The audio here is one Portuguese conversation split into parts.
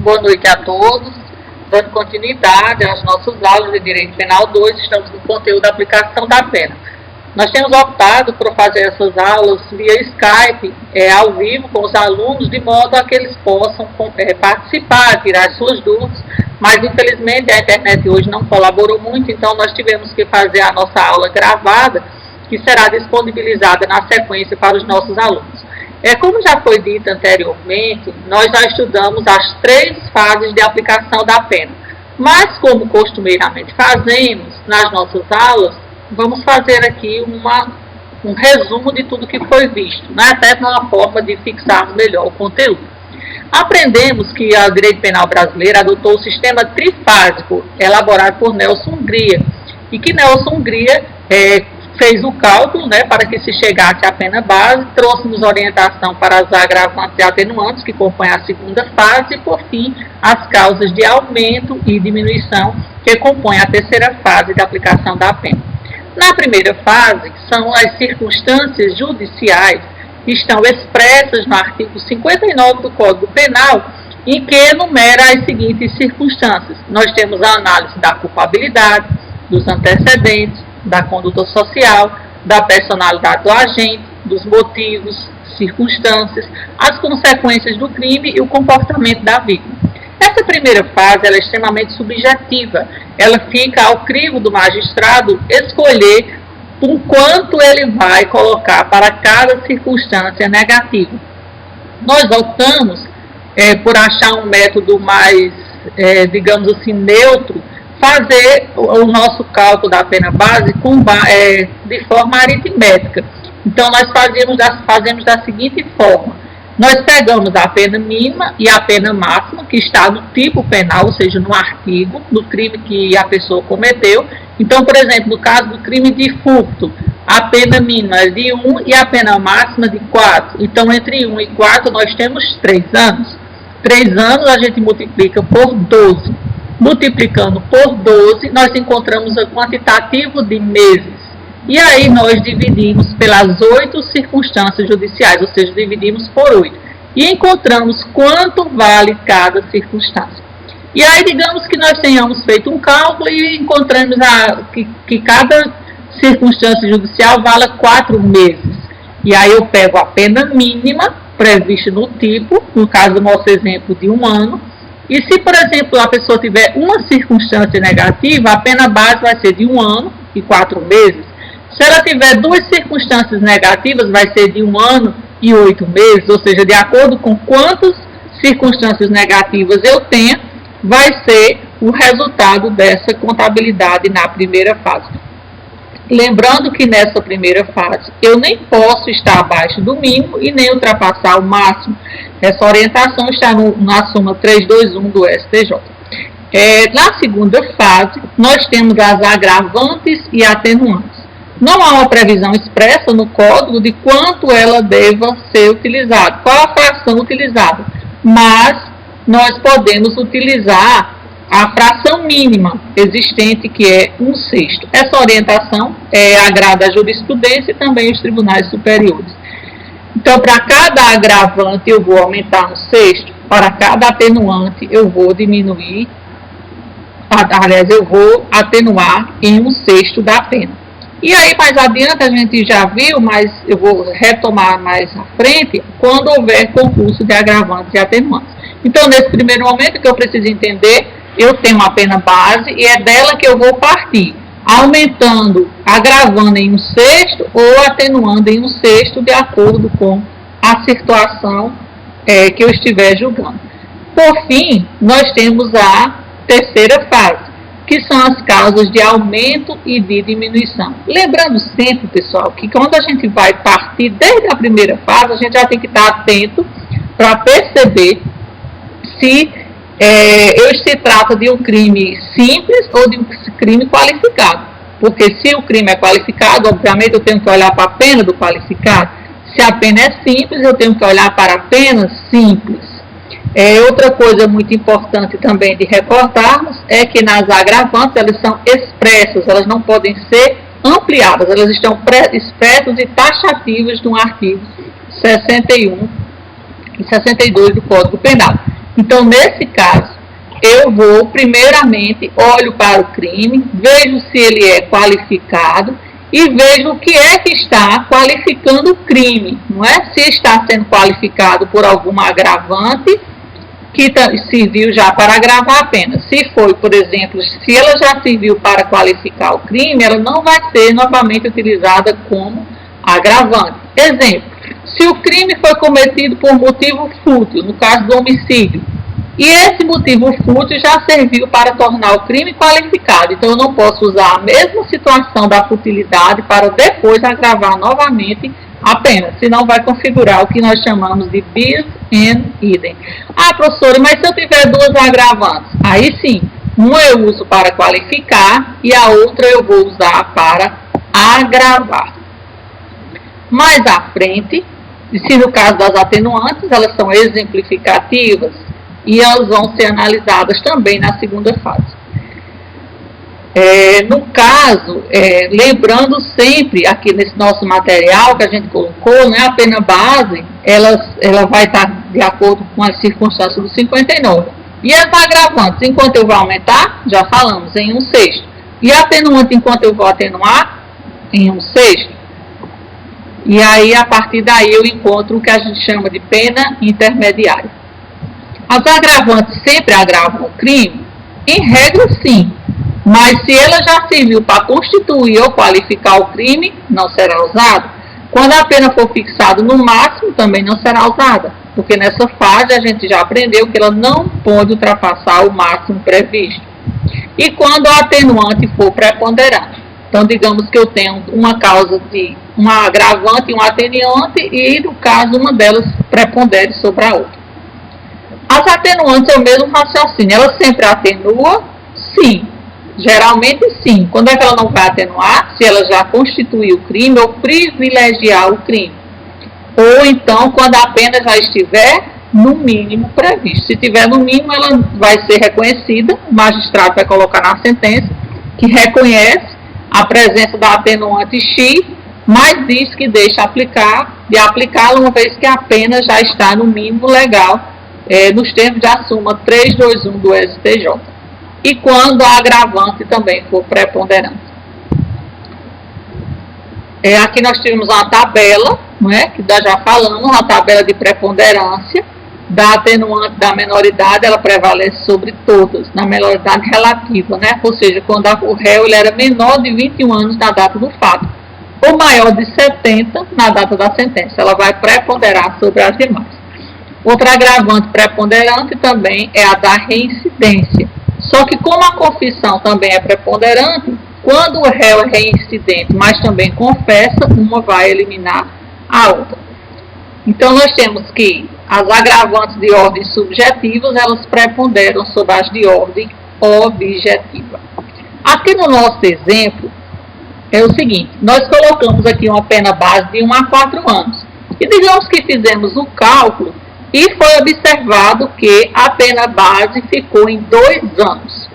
boa noite a todos. Dando continuidade às nossas aulas de Direito Penal 2, estamos no conteúdo da aplicação da pena. Nós temos optado por fazer essas aulas via Skype, ao vivo, com os alunos, de modo a que eles possam participar, tirar suas dúvidas, mas infelizmente a internet hoje não colaborou muito, então nós tivemos que fazer a nossa aula gravada, que será disponibilizada na sequência para os nossos alunos. Como já foi dito anteriormente, nós já estudamos as 3 fases de aplicação da pena. Mas, como costumeiramente fazemos nas nossas aulas, vamos fazer aqui um resumo de tudo que foi visto, né? Até uma forma de fixarmos melhor o conteúdo. Aprendemos que o direito penal brasileiro adotou o sistema trifásico elaborado por Nelson Hungria, e que Nelson Hungria fez o cálculo, né, para que se chegasse à pena base, trouxe-nos orientação para as agravantes e atenuantes que compõem a segunda fase e, por fim, as causas de aumento e diminuição que compõem a terceira fase da aplicação da pena. Na primeira fase, são as circunstâncias judiciais que estão expressas no artigo 59 do Código Penal, em que enumera as seguintes circunstâncias. Nós temos a análise da culpabilidade, dos antecedentes, da conduta social, da personalidade do agente, dos motivos, circunstâncias, as consequências do crime e o comportamento da vítima. Essa primeira fase ela é extremamente subjetiva. Ela fica ao crivo do magistrado escolher o quanto ele vai colocar para cada circunstância negativa. Nós optamos por achar um método mais, digamos assim, neutro, fazer o nosso cálculo da pena base de forma aritmética. Então, nós fazemos da seguinte forma. Nós pegamos a pena mínima e a pena máxima, que está no tipo penal, ou seja, no artigo, do crime que a pessoa cometeu. Então, por exemplo, no caso do crime de furto, a pena mínima é de 1 e a pena máxima de 4. Então, entre 1 e 4, nós temos 3 anos. 3 anos a gente multiplica por 12. Multiplicando por 12, nós encontramos o quantitativo de meses. E aí nós dividimos pelas 8 circunstâncias judiciais, ou seja, dividimos por 8. E encontramos quanto vale cada circunstância. E aí, digamos que nós tenhamos feito um cálculo e encontramos que cada circunstância judicial vale 4 meses. E aí eu pego a pena mínima prevista no tipo, no caso do nosso exemplo de 1 ano, e se, por exemplo, a pessoa tiver uma circunstância negativa, a pena base vai ser de 1 ano e 4 meses. Se ela tiver 2 circunstâncias negativas, vai ser de 1 ano e 8 meses, ou seja, de acordo com quantas circunstâncias negativas eu tenho, vai ser o resultado dessa contabilidade na primeira fase. Lembrando que nessa primeira fase eu nem posso estar abaixo do mínimo e nem ultrapassar o máximo. Essa orientação está na súmula 321 do STJ. Na segunda fase, nós temos as agravantes e atenuantes. Não há uma previsão expressa no código de quanto ela deva ser utilizada, qual a fração utilizada, mas nós podemos utilizar a fração mínima existente, que é 1/6. Essa orientação agrada a jurisprudência e também os tribunais superiores. Então, para cada agravante eu vou aumentar 1/6, para cada atenuante eu vou diminuir, aliás, eu vou atenuar em 1/6 da pena. E aí, mais adiante, a gente já viu, mas eu vou retomar mais à frente, quando houver concurso de agravantes e atenuantes. Então, nesse primeiro momento que eu preciso entender, eu tenho uma pena base e é dela que eu vou partir, aumentando, agravando em 1/6 ou atenuando em 1/6 de acordo com a situação que eu estiver julgando. Por fim, nós temos a terceira fase, que são as causas de aumento e de diminuição. Lembrando sempre, pessoal, que quando a gente vai partir desde a primeira fase, a gente já tem que estar atento para perceber se se trata de um crime simples ou de um crime qualificado. Porque se o crime é qualificado, obviamente eu tenho que olhar para a pena do qualificado. Se a pena é simples, eu tenho que olhar para a pena simples. Outra coisa muito importante também de recordarmos é que nas agravantes elas são expressas, elas não podem ser ampliadas, elas estão expressas e taxativas no artigo 61 e 62 do Código Penal. Então, nesse caso, eu vou, primeiramente, olho para o crime, vejo se ele é qualificado e vejo o que é que está qualificando o crime, não é? Se está sendo qualificado por alguma agravante que serviu já para agravar a pena. Se foi, por exemplo, se ela já serviu para qualificar o crime, ela não vai ser novamente utilizada como agravante. Exemplo, se o crime foi cometido por motivo fútil, no caso do homicídio, e esse motivo fútil já serviu para tornar o crime qualificado. Então, eu não posso usar a mesma situação da futilidade para depois agravar novamente a pena, senão vai configurar o que nós chamamos de bis in idem. Ah, professora, mas se eu tiver duas agravantes? Aí sim, uma eu uso para qualificar e a outra eu vou usar para agravar. Mais à frente, se no caso das atenuantes, elas são exemplificativas, e elas vão ser analisadas também na segunda fase. No caso, lembrando sempre aqui nesse nosso material que a gente colocou, né, a pena base, ela vai estar de acordo com as circunstâncias do 59. E as agravantes, enquanto eu vou aumentar, já falamos, em 1/6. E a atenuante, enquanto eu vou atenuar, em 1/6. E aí, a partir daí, eu encontro o que a gente chama de pena intermediária. As agravantes sempre agravam o crime? Em regra, sim. Mas se ela já serviu para constituir ou qualificar o crime, não será usada. Quando a pena for fixada no máximo, também não será usada. Porque nessa fase a gente já aprendeu que ela não pode ultrapassar o máximo previsto. E quando a atenuante for preponderante. Então, digamos que eu tenho uma causa de uma agravante e um atenuante, e no caso uma delas prepondere sobre a outra. As atenuantes é o mesmo raciocínio. Ela sempre atenua? Sim. Geralmente sim. Quando é que ela não vai atenuar? Se ela já constituiu o crime ou privilegiar o crime. Ou então quando a pena já estiver no mínimo previsto. Se estiver no mínimo, ela vai ser reconhecida. O magistrado vai colocar na sentença que reconhece a presença da atenuante X, mas diz que deixa de aplicá-la uma vez que a pena já está no mínimo legal, nos termos da súmula 321 do STJ. E quando a agravante também for preponderante. Aqui nós tivemos uma tabela, não é? Que já falamos, uma tabela de preponderância da atenuante da menoridade, ela prevalece sobre todas, na menoridade relativa, né? Ou seja, quando o réu ele era menor de 21 anos na data do fato, ou maior de 70 na data da sentença, ela vai preponderar sobre as demais. Outra agravante preponderante também é a da reincidência. Só que como a confissão também é preponderante, quando o réu é reincidente, mas também confessa, uma vai eliminar a outra. Então, nós temos que as agravantes de ordem subjetivas, elas preponderam sobre as de ordem objetiva. Aqui no nosso exemplo, é o seguinte, nós colocamos aqui uma pena base de 1 a 4 anos. E digamos que fizemos o cálculo e foi observado que a pena base ficou em 2 anos.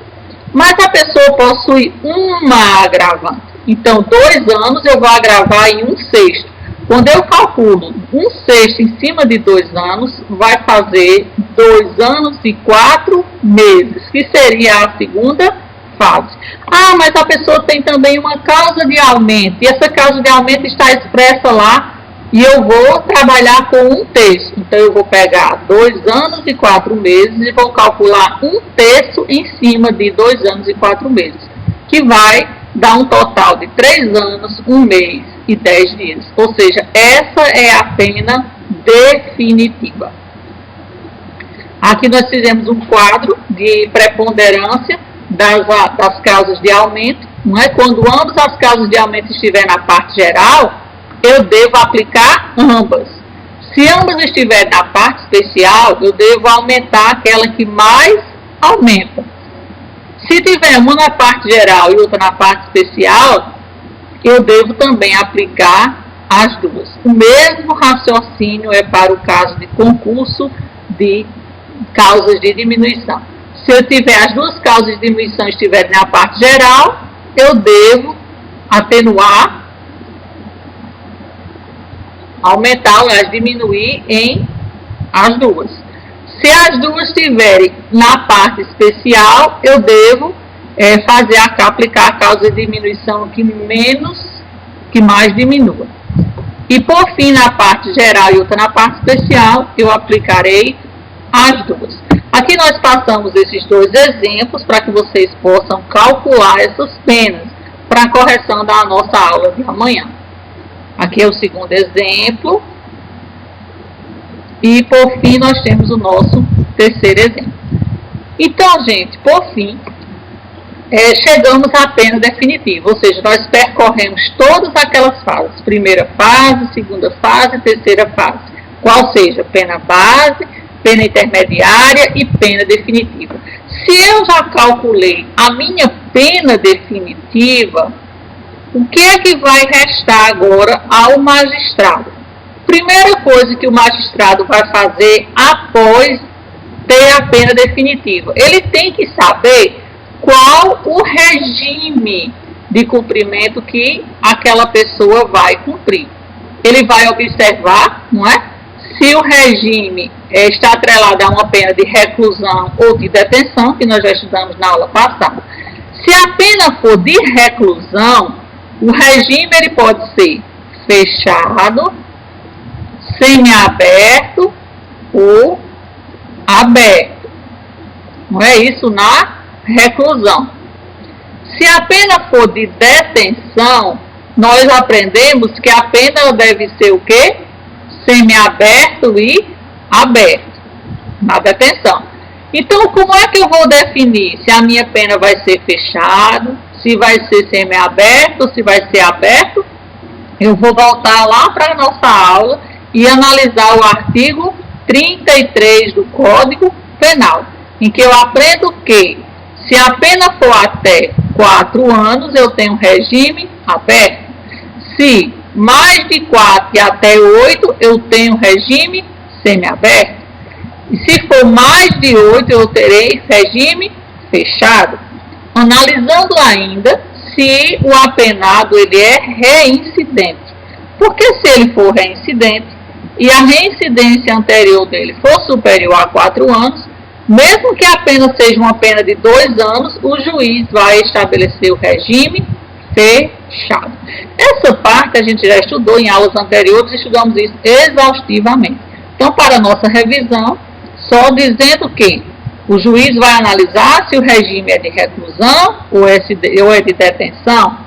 Mas a pessoa possui uma agravante. Então, 2 anos eu vou agravar em 1/6. Quando eu calculo 1/6 em cima de 2 anos, vai fazer 2 anos e 4 meses, que seria a segunda fase. Ah, mas a pessoa tem também uma causa de aumento, e essa causa de aumento está expressa lá, e eu vou trabalhar com 1/3. Então, eu vou pegar 2 anos e 4 meses e vou calcular 1/3 em cima de 2 anos e 4 meses, que vai dar um total de 3 anos, 1 mês e 10 dias. Ou seja, essa é a pena definitiva. Aqui nós fizemos um quadro de preponderância das causas de aumento. Não é? Quando ambas as causas de aumento estiverem na parte geral, eu devo aplicar ambas. Se ambas estiverem na parte especial, eu devo aumentar aquela que mais aumenta. Se tiver uma na parte geral e outra na parte especial, eu devo também aplicar as duas. O mesmo raciocínio é para o caso de concurso de causas de diminuição. Se eu tiver as duas causas de diminuição estiverem na parte geral, eu devo atenuar, aumentar, ou diminuir em as duas. Se as duas estiverem na parte especial, eu devo aplicar a causa de diminuição que mais diminua. E por fim, na parte geral e outra na parte especial, eu aplicarei as duas. Aqui nós passamos esses dois exemplos para que vocês possam calcular essas penas para a correção da nossa aula de amanhã. Aqui é o segundo exemplo. E por fim, nós temos o nosso terceiro exemplo. Então, gente, por fim, chegamos à pena definitiva, ou seja, nós percorremos todas aquelas fases, primeira fase, segunda fase, terceira fase, qual seja pena base, pena intermediária e pena definitiva. Se eu já calculei a minha pena definitiva, o que é que vai restar agora ao magistrado? Primeira coisa que o magistrado vai fazer após ter a pena definitiva, ele tem que saber qual o regime de cumprimento que aquela pessoa vai cumprir. Ele vai observar, não é? Se o regime está atrelado a uma pena de reclusão ou de detenção, que nós já estudamos na aula passada. Se a pena for de reclusão, o regime ele pode ser fechado, semiaberto ou aberto. Não é isso na reclusão. Se a pena for de detenção, nós aprendemos que a pena deve ser o quê? Semiaberto e aberto, na detenção. Então, como é que eu vou definir se a minha pena vai ser fechado, se vai ser semiaberto, se vai ser aberto? Eu vou voltar lá para a nossa aula e analisar o artigo 33 do Código Penal, em que eu aprendo que se a pena for até 4 anos, eu tenho regime aberto. Se mais de 4 e até 8, eu tenho regime semiaberto. E se for mais de 8, eu terei regime fechado. Analisando ainda se o apenado ele é reincidente. Porque se ele for reincidente e a reincidência anterior dele for superior a 4 anos, mesmo que a pena seja uma pena de 2 anos, o juiz vai estabelecer o regime fechado. Essa parte a gente já estudou em aulas anteriores, estudamos isso exaustivamente. Então, para a nossa revisão, só dizendo que o juiz vai analisar se o regime é de reclusão ou é de detenção.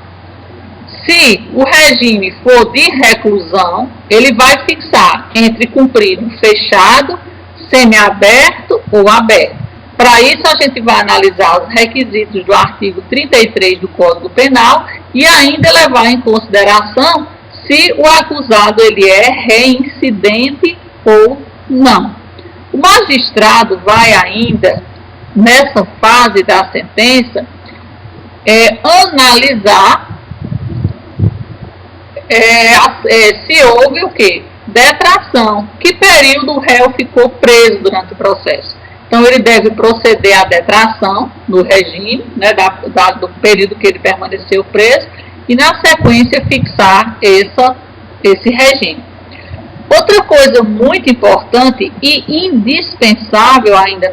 Se o regime for de reclusão, ele vai fixar entre cumprido fechado, semiaberto ou aberto. Para isso, a gente vai analisar os requisitos do artigo 33 do Código Penal e ainda levar em consideração se o acusado ele é reincidente ou não. O magistrado vai ainda, nessa fase da sentença, analisar se houve o quê? Detração. Que período o réu ficou preso durante o processo? Então, ele deve proceder à detração do regime, né, do período que ele permaneceu preso, e na sequência fixar esse regime. Outra coisa muito importante e indispensável ainda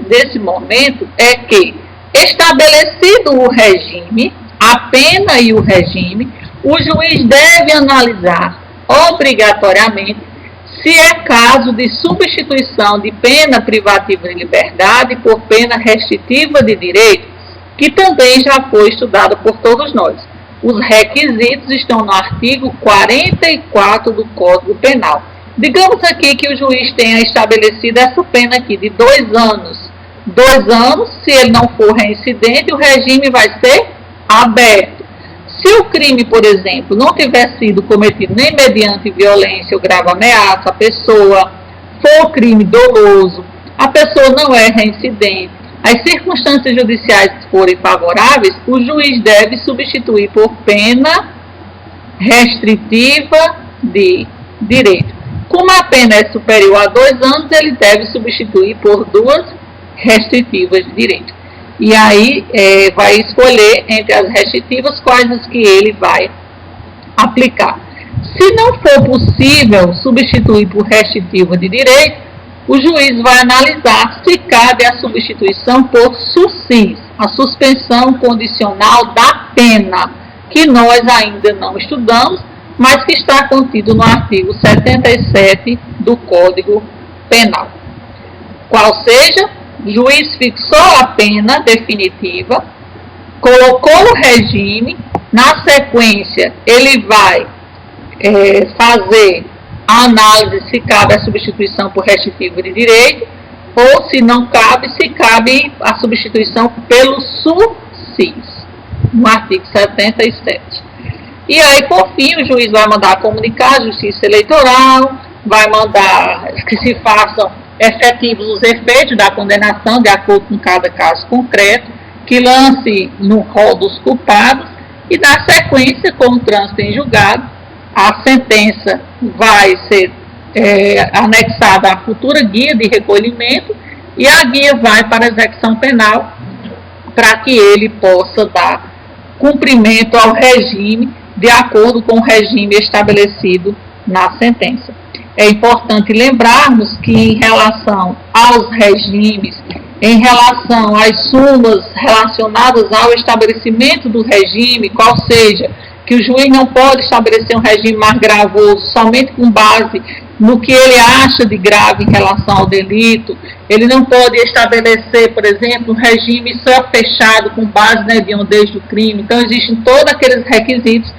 nesse momento é que, estabelecido o regime, a pena e o regime, o juiz deve analisar obrigatoriamente se é caso de substituição de pena privativa de liberdade por pena restritiva de direito, que também já foi estudada por todos nós. Os requisitos estão no artigo 44 do Código Penal. Digamos aqui que o juiz tenha estabelecido essa pena aqui de 2 anos. 2 anos, se ele não for reincidente, o regime vai ser aberto. Se o crime, por exemplo, não tiver sido cometido nem mediante violência ou grave ameaça à pessoa, for crime doloso, a pessoa não é reincidente, as circunstâncias judiciais forem favoráveis, o juiz deve substituir por pena restritiva de direito. Como a pena é superior a 2 anos, ele deve substituir por 2 restritivas de direito. E aí vai escolher entre as restritivas quais as que ele vai aplicar. Se não for possível substituir por restritiva de direito, o juiz vai analisar se cabe a substituição por SUSIS, a suspensão condicional da pena, que nós ainda não estudamos, mas que está contido no artigo 77 do Código Penal. Qual seja, o juiz fixou a pena definitiva, colocou o regime, na sequência ele vai fazer a análise se cabe a substituição por restritiva de direito, ou se não cabe, se cabe a substituição pelo SUSIS, no artigo 77. E aí, por fim, o juiz vai mandar comunicar a Justiça Eleitoral, vai mandar que se façam efetivos os efeitos da condenação, de acordo com cada caso concreto, que lance no rol dos culpados, e na sequência, com o trânsito em julgado, a sentença vai ser anexada à futura guia de recolhimento, e a guia vai para a execução penal, para que ele possa dar cumprimento ao regime, de acordo com o regime estabelecido na sentença. É importante lembrarmos que, em relação aos regimes, em relação às súmulas relacionadas ao estabelecimento do regime, qual seja, que o juiz não pode estabelecer um regime mais gravoso somente com base no que ele acha de grave em relação ao delito. Ele não pode estabelecer, por exemplo, um regime só fechado com base na hediondez do crime. Então, existem todos aqueles requisitos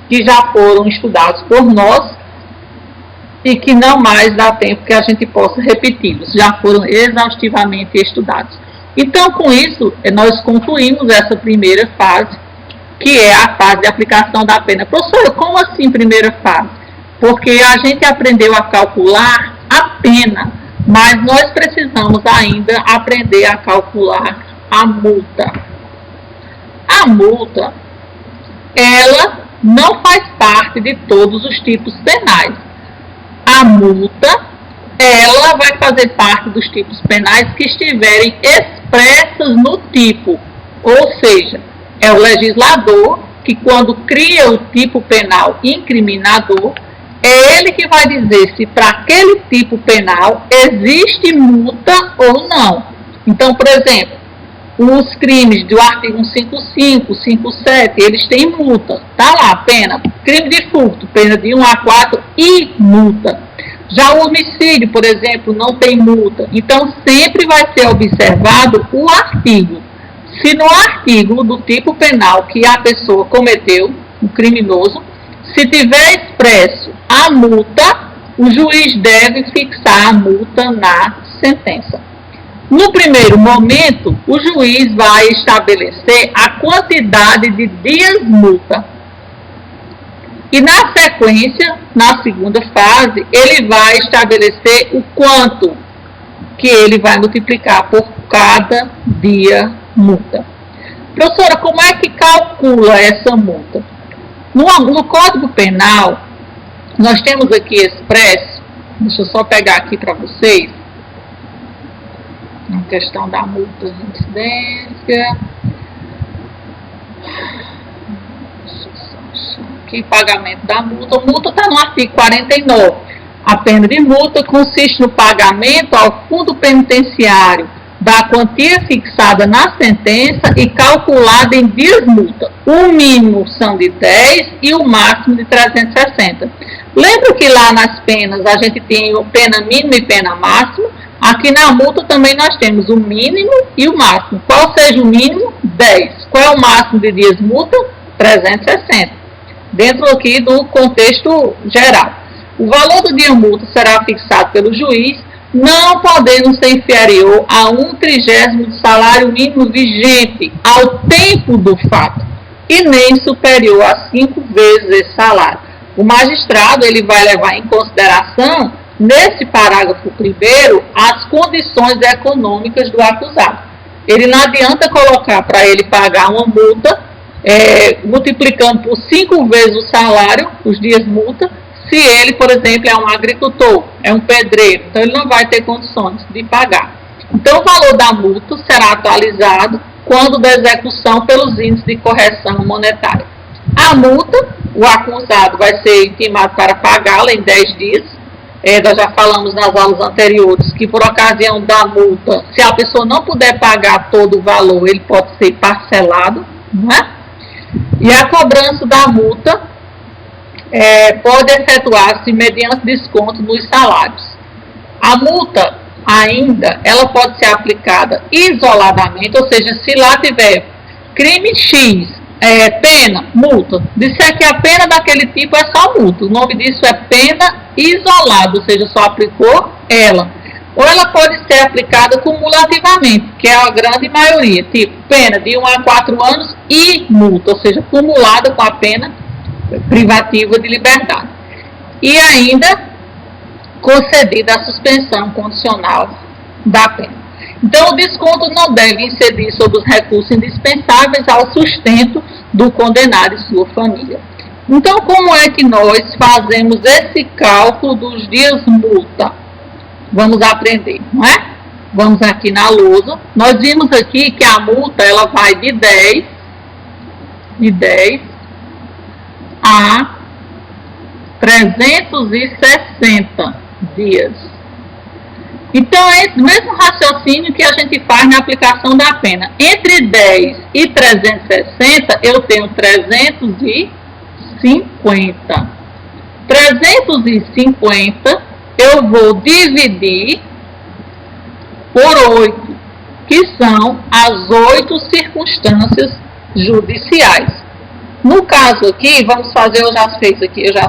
que já foram estudados por nós e que não mais dá tempo que a gente possa repeti-los. Já foram exaustivamente estudados. Então, com isso, nós concluímos essa primeira fase, que é a fase de aplicação da pena. Professora, como assim primeira fase? Porque a gente aprendeu a calcular a pena, mas nós precisamos ainda aprender a calcular a multa. A multa, ela não faz parte de todos os tipos penais. A multa, ela vai fazer parte dos tipos penais que estiverem expressas no tipo, ou seja, é o legislador que, quando cria o tipo penal incriminador, é ele que vai dizer se para aquele tipo penal existe multa ou não. Então, por exemplo, os crimes do artigo 155, 157, eles têm multa. Está lá a pena. Crime de furto, pena de 1 a 4 e multa. Já o homicídio, por exemplo, não tem multa. Então, sempre vai ser observado o artigo. Se no artigo do tipo penal que a pessoa cometeu, o criminoso, se tiver expresso a multa, o juiz deve fixar a multa na sentença. No primeiro momento, o juiz vai estabelecer a quantidade de dias multa. E na sequência, na segunda fase, ele vai estabelecer o quanto que ele vai multiplicar por cada dia multa. Professora, como é que calcula essa multa? No Código Penal, nós temos aqui expresso, deixa eu só pegar aqui para vocês, a questão da multa de incidência, aqui, pagamento da multa. A multa está no artigo 49. A pena de multa consiste no pagamento ao fundo penitenciário da quantia fixada na sentença e calculada em dias multa. O mínimo são de 10 e o máximo de 360. Lembra que lá nas penas a gente tem pena mínima e pena máxima? Aqui na multa também nós temos o mínimo e o máximo. Qual seja o mínimo? 10. Qual é o máximo de dias multa? 360. Dentro aqui do contexto geral. O valor do dia multa será fixado pelo juiz, não podendo ser inferior a 1/30 do salário mínimo vigente ao tempo do fato, e nem superior a 5 vezes esse salário. O magistrado ele vai levar em consideração, nesse parágrafo primeiro, as condições econômicas do acusado. Ele não adianta colocar para ele pagar uma multa, multiplicando por 5 vezes o salário, os dias multa, se ele, por exemplo, é um agricultor, é um pedreiro, então ele não vai ter condições de pagar. Então, o valor da multa será atualizado quando da execução pelos índices de correção monetária. A multa, o acusado vai ser intimado para pagá-la em 10 dias, nós já falamos nas aulas anteriores, que por ocasião da multa, se a pessoa não puder pagar todo o valor, ele pode ser parcelado, não é? E a cobrança da multa pode efetuar-se mediante desconto nos salários. A multa ainda, ela pode ser aplicada isoladamente, ou seja, se lá tiver crime X, pena, multa, disser que a pena daquele tipo é só multa, o nome disso é pena isolada, ou seja, só aplicou ela. Ou ela pode ser aplicada cumulativamente, que é a grande maioria, tipo pena de 1 a 4 anos e multa, ou seja, cumulada com a pena privativa de liberdade. E ainda concedida a suspensão condicional da pena. Então, o desconto não deve incidir sobre os recursos indispensáveis ao sustento do condenado e sua família. Então, como é que nós fazemos esse cálculo dos dias multa? Vamos aprender, não é? Vamos aqui na lousa. Nós vimos aqui que a multa ela vai de 10 a 360 dias. Então, é esse mesmo raciocínio que a gente faz na aplicação da pena. Entre 10 e 360, eu tenho 350. 350, eu vou dividir por 8, que são as 8 circunstâncias judiciais. No caso aqui, vamos fazer, eu já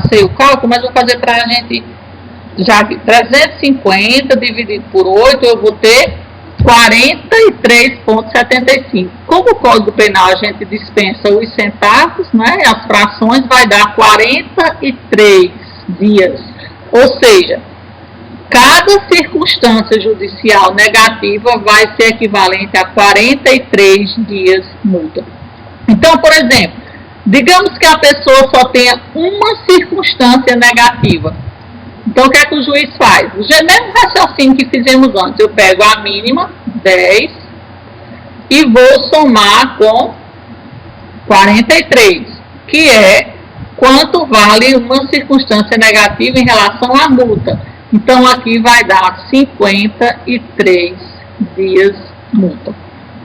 sei o cálculo, mas vou fazer para a gente... Já que 350 dividido por 8, eu vou ter 43,75. Como o Código Penal a gente dispensa os centavos, né, as frações, vai dar 43 dias. Ou seja, cada circunstância judicial negativa vai ser equivalente a 43 dias multa. Então, por exemplo, digamos que a pessoa só tenha uma circunstância negativa. Então, o que é que o juiz faz? O mesmo raciocínio que fizemos antes. Eu pego a mínima, 10, e vou somar com 43, que é quanto vale uma circunstância negativa em relação à multa. Então, aqui vai dar 53 dias multa.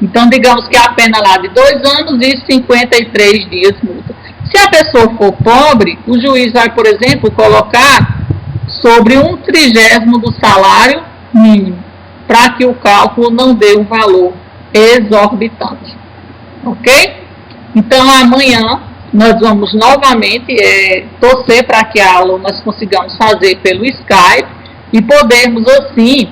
Então, digamos que a pena lá de 2 anos e 53 dias multa. Se a pessoa for pobre, o juiz vai, por exemplo, colocar sobre 1/30 do salário mínimo, para que o cálculo não dê um valor exorbitante. Ok? Então, amanhã nós vamos novamente torcer para que a aula nós consigamos fazer pelo Skype e podermos, assim,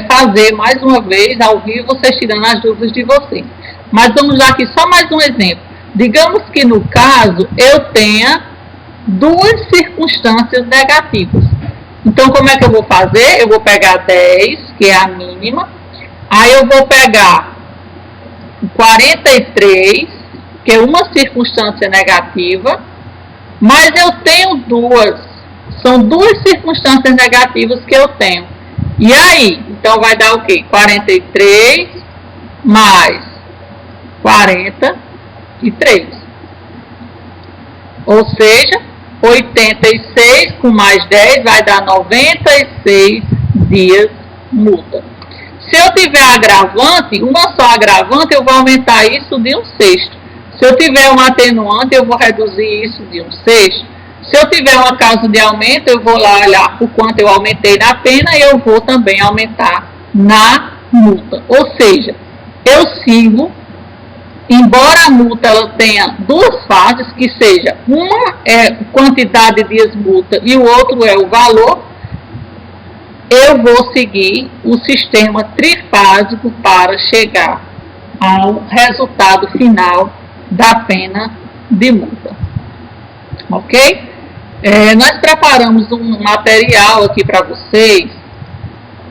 fazer mais uma vez ao vivo, vocês tirando as dúvidas de vocês. Mas vamos dar aqui só mais um exemplo. Digamos que no caso eu tenha 2 circunstâncias negativas. Então, como é que eu vou fazer? Eu vou pegar 10, que é a mínima. Aí eu vou pegar 43, que é uma circunstância negativa. Mas eu tenho 2. São 2 circunstâncias negativas que eu tenho. E aí? Então, vai dar o quê? 43 mais 43. Ou seja, 86 com mais 10 vai dar 96 dias multa. Se eu tiver agravante, uma só agravante, eu vou aumentar isso de 1/6. Se eu tiver um atenuante, eu vou reduzir isso de 1/6. Se eu tiver uma causa de aumento, eu vou lá olhar o quanto eu aumentei na pena e eu vou também aumentar na multa. Ou seja, eu sigo. Embora a multa ela tenha 2 fases, que seja uma é quantidade de dias multa e o outro é o valor, eu vou seguir o sistema trifásico para chegar ao resultado final da pena de multa. Ok? Nós preparamos um material aqui para vocês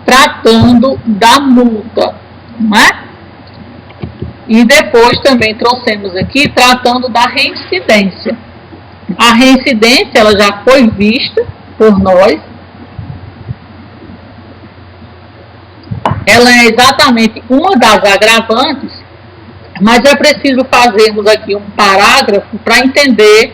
tratando da multa, não é? E depois também trouxemos aqui tratando da reincidência. A reincidência ela já foi vista por nós. Ela é exatamente uma das agravantes, mas é preciso fazermos aqui um parágrafo para entender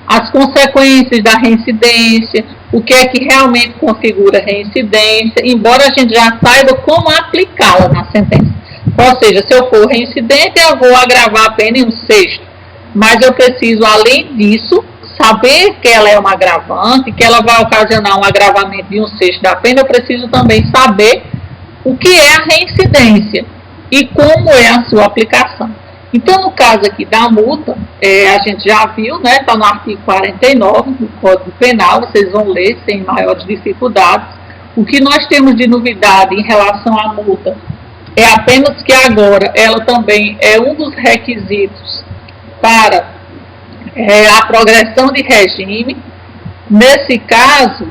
as consequências da reincidência, o que é que realmente configura reincidência, embora a gente já saiba como aplicá-la na sentença. Ou seja, se eu for reincidente, eu vou agravar a pena em 1/6. Mas eu preciso, além disso, saber que ela é uma agravante, que ela vai ocasionar um agravamento de 1/6 da pena. Eu preciso também saber o que é a reincidência e como é a sua aplicação. Então, no caso aqui da multa, a gente já viu, né, está no artigo 49 do Código Penal, vocês vão ler sem maiores dificuldades. O que nós temos de novidade em relação à multa é apenas que agora ela também é um dos requisitos para a progressão de regime. Nesse caso,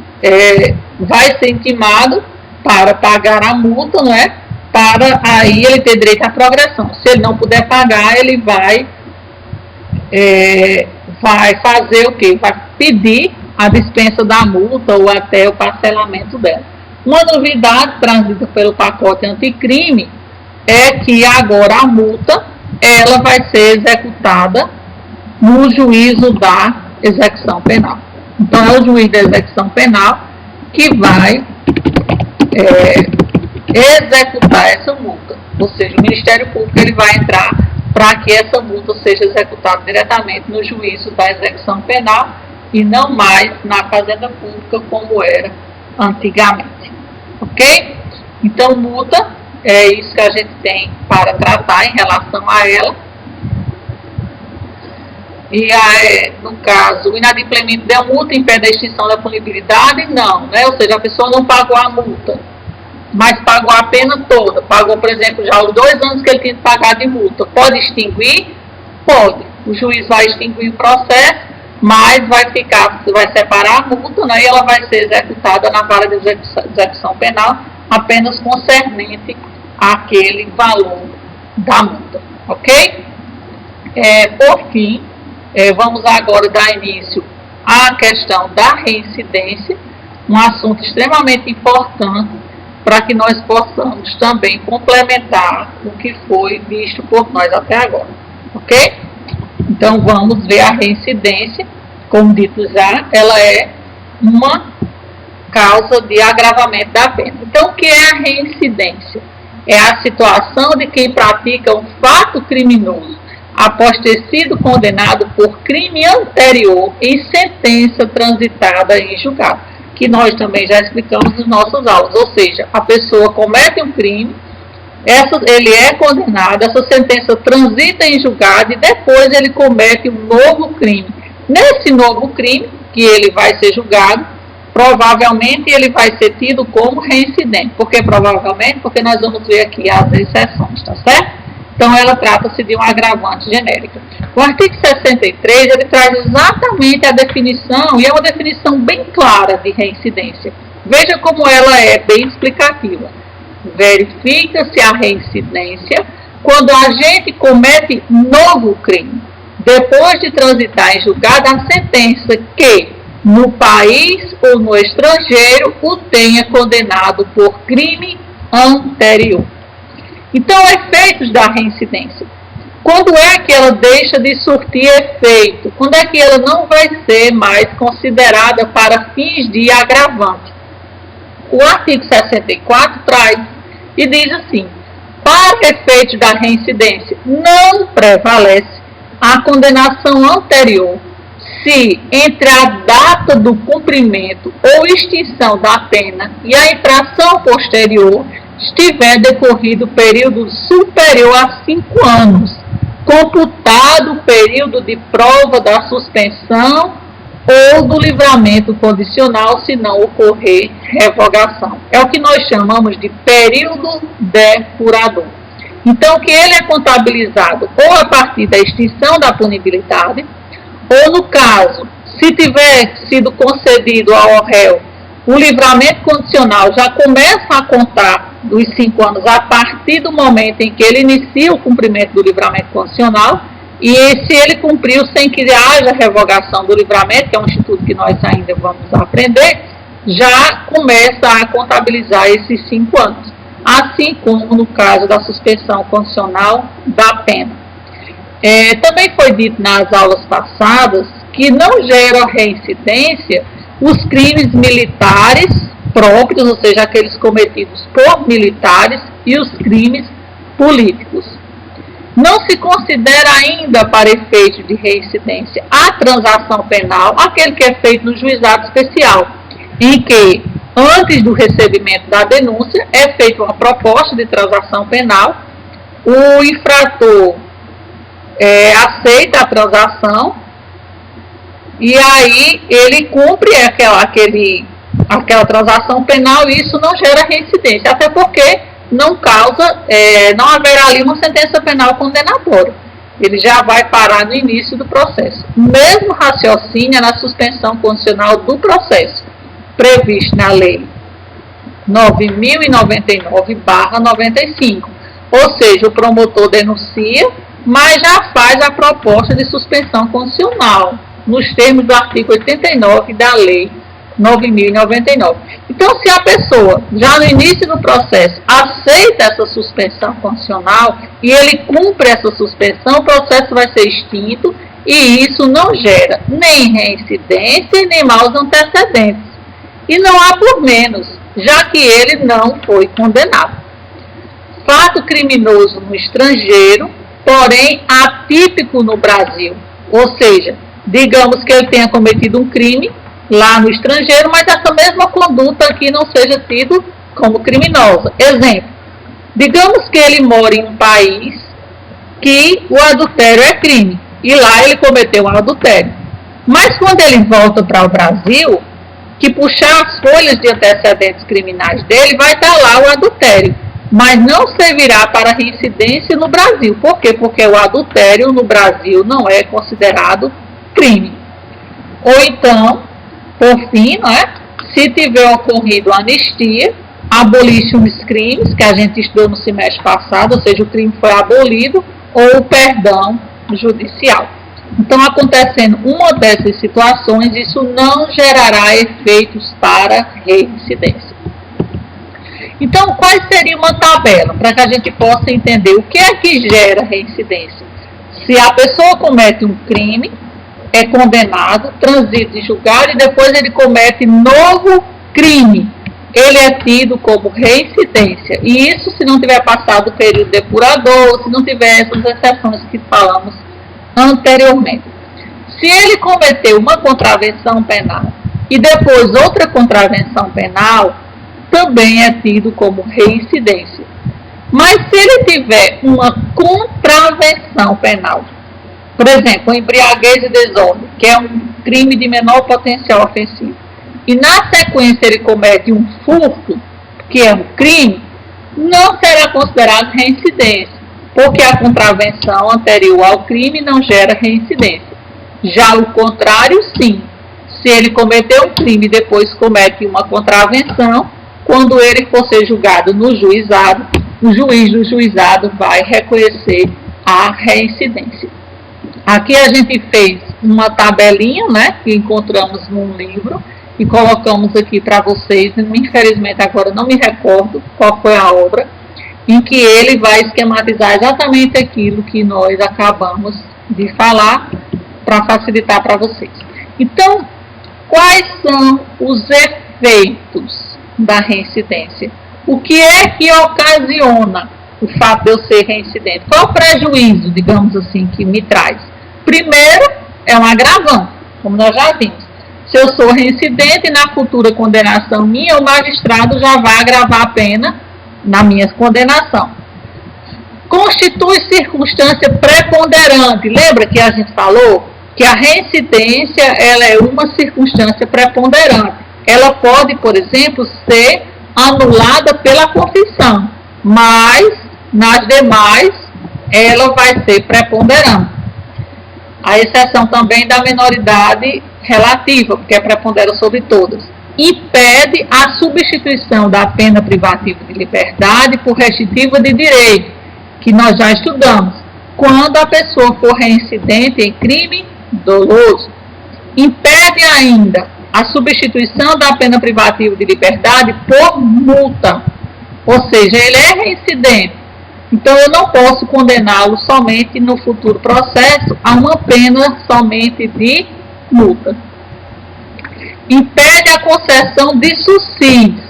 vai ser intimado para pagar a multa, não é? Para aí ele ter direito à progressão. Se ele não puder pagar, ele vai fazer o quê? Vai pedir a dispensa da multa ou até o parcelamento dela. Uma novidade trazida pelo pacote anticrime é que agora a multa ela vai ser executada no juízo da execução penal. Então é o juiz da execução penal que vai executar essa multa, ou seja, o Ministério Público ele vai entrar para que essa multa seja executada diretamente no juízo da execução penal e não mais na Fazenda Pública como era antigamente, ok? Então multa é isso que a gente tem para tratar em relação a ela. E no caso, o inadimplemento da multa impede a extinção da punibilidade? Não, né? Ou seja, a pessoa não pagou a multa, mas pagou a pena toda. Pagou, por exemplo, já os 2 anos que ele tinha que pagar de multa. Pode extinguir? Pode. O juiz vai extinguir o processo, mas vai separar a multa, né? E ela vai ser executada na vara de execução penal apenas concernente àquele valor da multa, ok? Por fim, vamos agora dar início à questão da reincidência, um assunto extremamente importante para que nós possamos também complementar o que foi visto por nós até agora, ok? Então vamos ver a reincidência. Como dito já, ela é uma causa de agravamento da pena. Então o que é a reincidência? É a situação de quem pratica um fato criminoso após ter sido condenado por crime anterior em sentença transitada em julgado, que nós também já explicamos nas nossas aulas. Ou seja, a pessoa comete um crime, ele é condenado, essa sentença transita em julgado e depois ele comete um novo crime. Nesse novo crime, que ele vai ser julgado, provavelmente ele vai ser tido como reincidente. Por que provavelmente? Porque nós vamos ver aqui as exceções, tá certo? Então, ela trata-se de um agravante genérico. O artigo 63, ele traz exatamente a definição, e é uma definição bem clara de reincidência. Veja como ela é bem explicativa. Verifica-se a reincidência quando a gente comete novo crime, depois de transitar em julgado a sentença que, no país ou no estrangeiro, o tenha condenado por crime anterior. Então, efeitos da reincidência. Quando é que ela deixa de surtir efeito? Quando é que ela não vai ser mais considerada para fins de agravante? O artigo 64 traz e diz assim: para efeitos da reincidência, não prevalece a condenação anterior se entre a data do cumprimento ou extinção da pena e a infração posterior estiver decorrido período superior a 5 anos, computado o período de prova da suspensão ou do livramento condicional, se não ocorrer revogação. É o que nós chamamos de período depurador. Então, que ele é contabilizado ou a partir da extinção da punibilidade, ou no caso, se tiver sido concedido ao réu o livramento condicional, já começa a contar dos 5 anos a partir do momento em que ele inicia o cumprimento do livramento condicional, e se ele cumpriu sem que haja revogação do livramento, que é um instituto que nós ainda vamos aprender, já começa a contabilizar esses 5 anos, assim como no caso da suspensão condicional da pena. Também foi dito nas aulas passadas que não geram reincidência os crimes militares próprios, ou seja, aqueles cometidos por militares, e os crimes políticos. Não se considera ainda para efeito de reincidência a transação penal, aquele que é feito no juizado especial, em que, antes do recebimento da denúncia, é feita uma proposta de transação penal, o infrator aceita a transação e aí ele cumpre aquela transação penal e isso não gera reincidência, até porque não haverá ali uma sentença penal condenatória. Ele já vai parar no início do processo. Mesmo raciocínio na suspensão condicional do processo, previsto na Lei 9.099/95. Ou seja, o promotor denuncia, mas já faz a proposta de suspensão condicional, nos termos do artigo 89 da Lei 9.099. Então, se a pessoa, já no início do processo, aceita essa suspensão condicional e ele cumpre essa suspensão, o processo vai ser extinto e isso não gera nem reincidência nem maus antecedentes. E não há por menos, já que ele não foi condenado. Fato criminoso no estrangeiro, porém atípico no Brasil. Ou seja, digamos que ele tenha cometido um crime lá no estrangeiro, mas essa mesma conduta aqui não seja tido como criminosa. Exemplo, digamos que ele mora em um país que o adultério é crime, e lá ele cometeu um adultério. Mas quando ele volta para o Brasil, que puxar as folhas de antecedentes criminais dele, vai estar lá o adultério, mas não servirá para reincidência no Brasil. Por quê? Porque o adultério no Brasil não é considerado crime. Ou então, por fim, se tiver ocorrido anistia, abolition crimes, que a gente estudou no semestre passado, ou seja, o crime foi abolido, ou o perdão judicial. Então, acontecendo uma dessas situações, isso não gerará efeitos para reincidência. Então, qual seria uma tabela para que a gente possa entender o que é que gera reincidência? Se a pessoa comete um crime, é condenado, transita em julgado e depois ele comete novo crime, ele é tido como reincidência. E isso se não tiver passado o período depurador, se não tiver essas exceções que falamos anteriormente. Se ele cometeu uma contravenção penal e depois outra contravenção penal, também é tido como reincidência. Mas se ele tiver uma contravenção penal, por exemplo, embriaguez e desordem, que é um crime de menor potencial ofensivo, e na sequência ele comete um furto, que é um crime, não será considerado reincidência, porque a contravenção anterior ao crime não gera reincidência. Já o contrário, sim. Se ele cometeu um crime e depois comete uma contravenção, quando ele for ser julgado no juizado, o juiz do juizado vai reconhecer a reincidência. Aqui a gente fez uma tabelinha, que encontramos num livro e colocamos aqui para vocês. Infelizmente agora não me recordo qual foi a obra, em que ele vai esquematizar exatamente aquilo que nós acabamos de falar para facilitar para vocês. Então, quais são os efeitos da reincidência? O que é que ocasiona o fato de eu ser reincidente? Qual o prejuízo, digamos assim, que me traz? Primeiro, é um agravante, como nós já vimos. Se eu sou reincidente, na futura condenação minha, o magistrado já vai agravar a pena na minha condenação. Constitui circunstância preponderante. Lembra que a gente falou que a reincidência ela é uma circunstância preponderante. Ela pode, por exemplo, ser anulada pela confissão, mas nas demais ela vai ser preponderante. A exceção também da menoridade relativa, porque prepondera sobre todas. Impede a substituição da pena privativa de liberdade por restritiva de direito, que nós já estudamos, quando a pessoa for reincidente em crime doloso. Impede ainda a substituição da pena privativa de liberdade por multa, ou seja, ele é reincidente. Então, eu não posso condená-lo somente no futuro processo a uma pena somente de multa. Impede a concessão de subsídios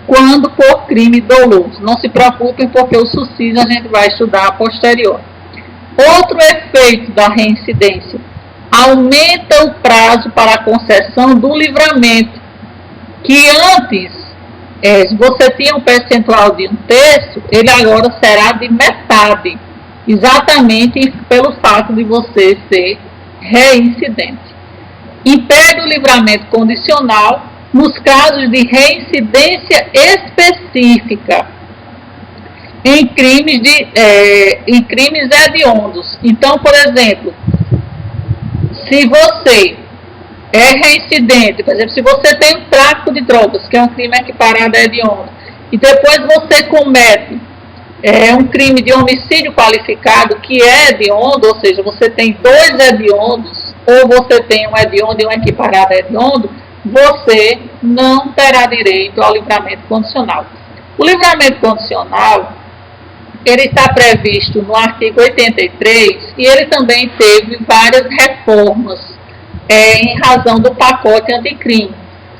quando por crime doloso. Não se preocupem, porque o subsídio a gente vai estudar a posterior. Outro efeito da reincidência: aumenta o prazo para a concessão do livramento, que antes, se você tinha um percentual de 1/3, ele agora será de metade, exatamente pelo fato de você ser reincidente. Impede o livramento condicional nos casos de reincidência específica em crimes hediondos. Então, por exemplo, se você é reincidente, por exemplo, se você tem um tráfico de drogas, que é um crime equiparado a hediondo, e depois você comete um crime de homicídio qualificado, que é hediondo, ou seja, você tem 2 hediondos, ou você tem um hediondo e um equiparado a hediondo, você não terá direito ao livramento condicional. O livramento condicional, ele está previsto no artigo 83 e ele também teve várias reformas em razão do pacote anticrime,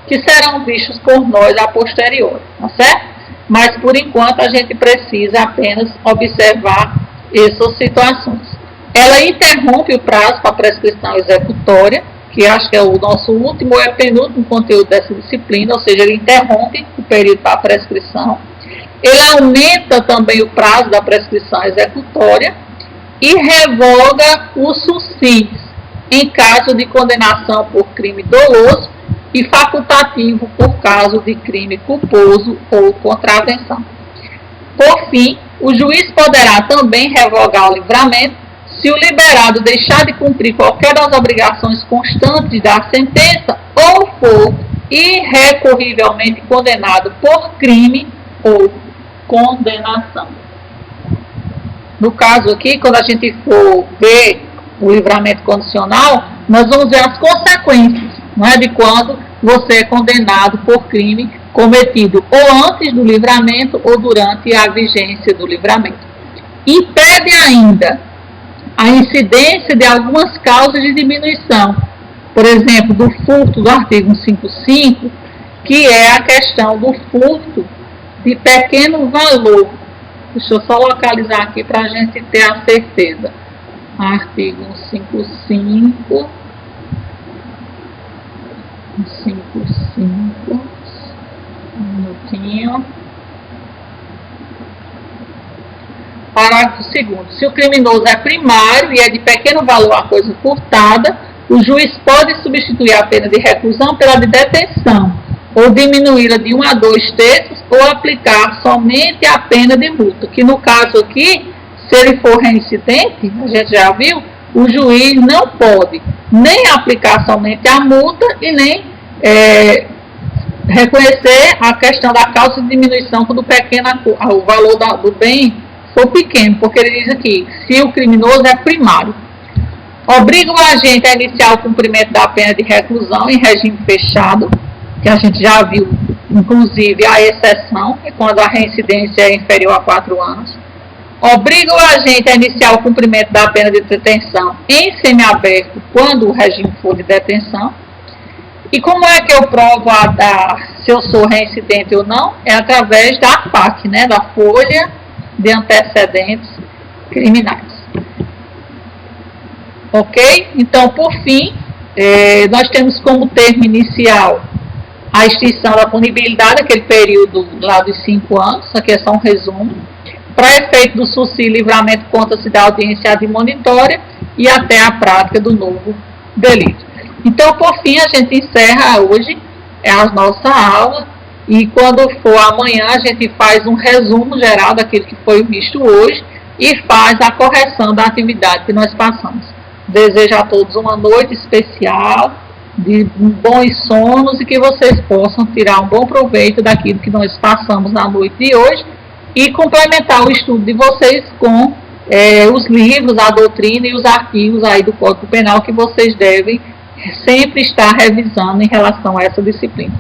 que serão vistos por nós a posteriori, tá certo? Mas por enquanto a gente precisa apenas observar essas situações. Ela interrompe o prazo para a prescrição executória, que acho que é o nosso último ou penúltimo conteúdo dessa disciplina, ou seja, ele interrompe o período para a prescrição. Ele aumenta também o prazo da prescrição executória e revoga os subsídios em caso de condenação por crime doloso e facultativo por caso de crime culposo ou contravenção. Por fim, o juiz poderá também revogar o livramento se o liberado deixar de cumprir qualquer das obrigações constantes da sentença ou for irrecorrivelmente condenado por crime ou condenação. No caso aqui, quando a gente for ver o livramento condicional, nós vamos ver as consequências, não é, de quando você é condenado por crime cometido ou antes do livramento ou durante a vigência do livramento. Impede ainda a incidência de algumas causas de diminuição, por exemplo, do furto do artigo 155, que é a questão do furto de pequeno valor. Deixa eu só localizar aqui para a gente ter a certeza. Artigo 155, 155, um minutinho. Parágrafo 2º. Se o criminoso é primário e é de pequeno valor a coisa furtada, o juiz pode substituir a pena de reclusão pela de detenção, ou diminuí-la de 1 a 2/3, ou aplicar somente a pena de multa, que no caso aqui, se ele for reincidente, a gente já viu, o juiz não pode nem aplicar somente a multa e nem reconhecer a questão da causa de diminuição quando o valor do bem for pequeno, porque ele diz aqui, se o criminoso é primário. Obriga o agente a iniciar o cumprimento da pena de reclusão em regime fechado, que a gente já viu, inclusive, a exceção, é quando a reincidência é inferior a 4 anos. Obriga o agente a iniciar o cumprimento da pena de detenção em semiaberto, quando o regime for de detenção. E como é que eu provo se eu sou reincidente ou não? É através da FAC, né, da Folha de Antecedentes Criminais. Ok? Então, por fim, nós temos como termo inicial a extinção da punibilidade, aquele período lá dos 5 anos, aqui é só um resumo. Para efeito do subsídio, livramento conta-se da audiência admonitória e até a prática do novo delito. Então, por fim, a gente encerra hoje a nossa aula e quando for amanhã a gente faz um resumo geral daquilo que foi visto hoje e faz a correção da atividade que nós passamos. Desejo a todos uma noite especial, de bons sonos e que vocês possam tirar um bom proveito daquilo que nós passamos na noite de hoje e complementar o estudo de vocês com os livros, a doutrina e os artigos aí do Código Penal que vocês devem sempre estar revisando em relação a essa disciplina.